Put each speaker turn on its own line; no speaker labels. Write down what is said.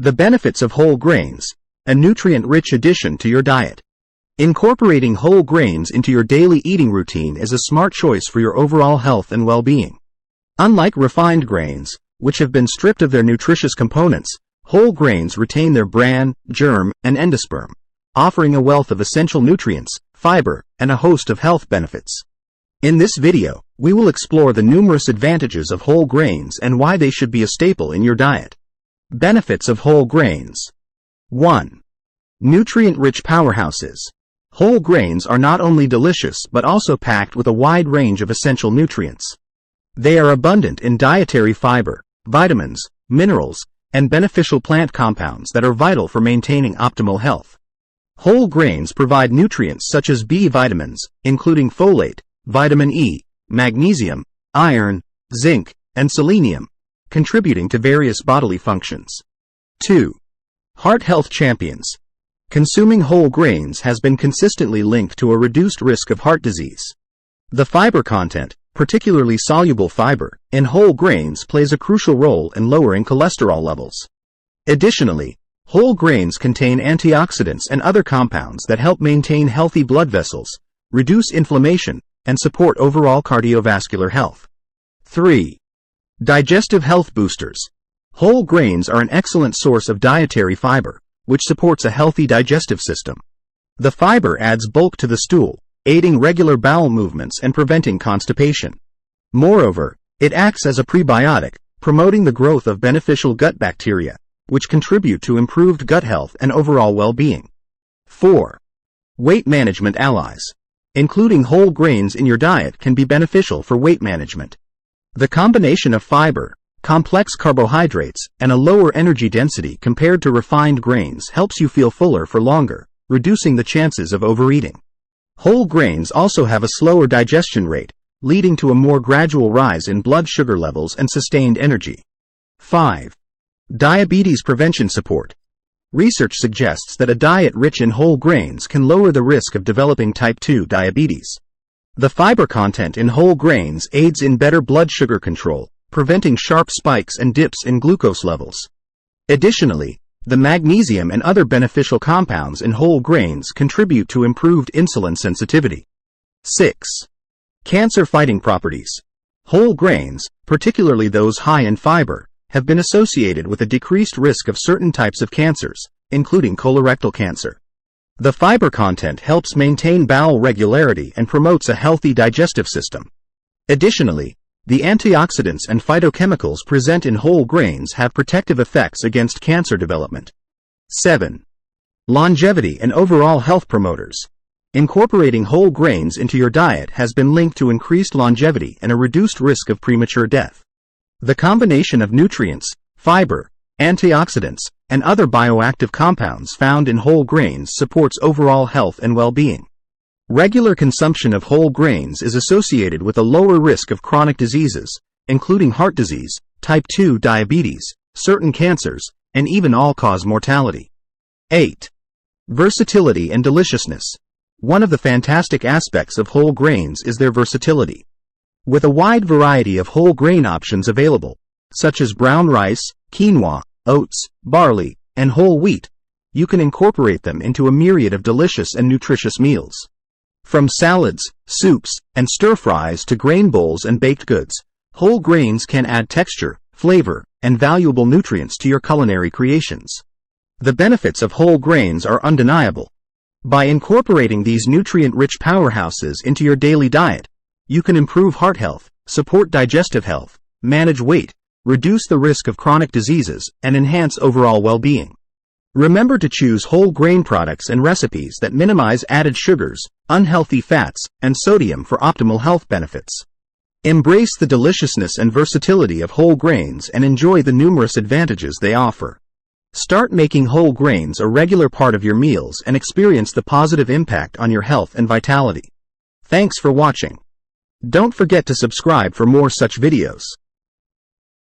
The benefits of whole grains, a nutrient-rich addition to your diet. Incorporating whole grains into your daily eating routine is a smart choice for your overall health and well-being. Unlike refined grains, which have been stripped of their nutritious components, whole grains retain their bran, germ, and endosperm, offering a wealth of essential nutrients, fiber, and a host of health benefits. In this video, we will explore the numerous advantages of whole grains and why they should be a staple in your diet. Benefits of whole grains. 1. Nutrient-rich powerhouses. Whole grains are not only delicious but also packed with a wide range of essential nutrients. They are abundant in dietary fiber, vitamins, minerals, and beneficial plant compounds that are vital for maintaining optimal health. Whole grains provide nutrients such as B vitamins, including folate, vitamin E, magnesium, iron, zinc, and selenium, contributing to various bodily functions. 2. Heart health champions. Consuming whole grains has been consistently linked to a reduced risk of heart disease. The fiber content, particularly soluble fiber, in whole grains plays a crucial role in lowering cholesterol levels. Additionally, whole grains contain antioxidants and other compounds that help maintain healthy blood vessels, reduce inflammation, and support overall cardiovascular health. 3. Digestive health boosters. Whole grains are an excellent source of dietary fiber, which supports a healthy digestive system. The fiber adds bulk to the stool, aiding regular bowel movements and preventing constipation. Moreover, it acts as a prebiotic, promoting the growth of beneficial gut bacteria, which contribute to improved gut health and overall well-being. 4. Weight management allies. Including whole grains in your diet can be beneficial for weight management. The combination of fiber, complex carbohydrates, and a lower energy density compared to refined grains helps you feel fuller for longer, reducing the chances of overeating. Whole grains also have a slower digestion rate, leading to a more gradual rise in blood sugar levels and sustained energy. 5. Diabetes prevention support. Research suggests that a diet rich in whole grains can lower the risk of developing type 2 diabetes. The fiber content in whole grains aids in better blood sugar control, preventing sharp spikes and dips in glucose levels. Additionally, the magnesium and other beneficial compounds in whole grains contribute to improved insulin sensitivity. 6. Cancer-fighting properties. Whole grains, particularly those high in fiber, have been associated with a decreased risk of certain types of cancers, including colorectal cancer. The fiber content helps maintain bowel regularity and promotes a healthy digestive system. Additionally, the antioxidants and phytochemicals present in whole grains have protective effects against cancer development. 7. Longevity and overall health promoters. Incorporating whole grains into your diet has been linked to increased longevity and a reduced risk of premature death. The combination of nutrients, fiber, antioxidants, and other bioactive compounds found in whole grains supports overall health and well-being. Regular consumption of whole grains is associated with a lower risk of chronic diseases, including heart disease, type 2 diabetes, certain cancers, and even all-cause mortality. 8. Versatility and deliciousness. One of the fantastic aspects of whole grains is their versatility. With a wide variety of whole grain options available, such as brown rice, quinoa, oats, barley, and whole wheat, you can incorporate them into a myriad of delicious and nutritious meals. From salads, soups, and stir-fries to grain bowls and baked goods, whole grains can add texture, flavor, and valuable nutrients to your culinary creations. The benefits of whole grains are undeniable. By incorporating these nutrient-rich powerhouses into your daily diet, you can improve heart health, support digestive health, manage weight, reduce the risk of chronic diseases, and enhance overall well-being. Remember to choose whole grain products and recipes that minimize added sugars, unhealthy fats, and sodium for optimal health benefits. Embrace the deliciousness and versatility of whole grains and enjoy the numerous advantages they offer. Start making whole grains a regular part of your meals and experience the positive impact on your health and vitality. Thanks for watching. Don't forget to subscribe for more such videos.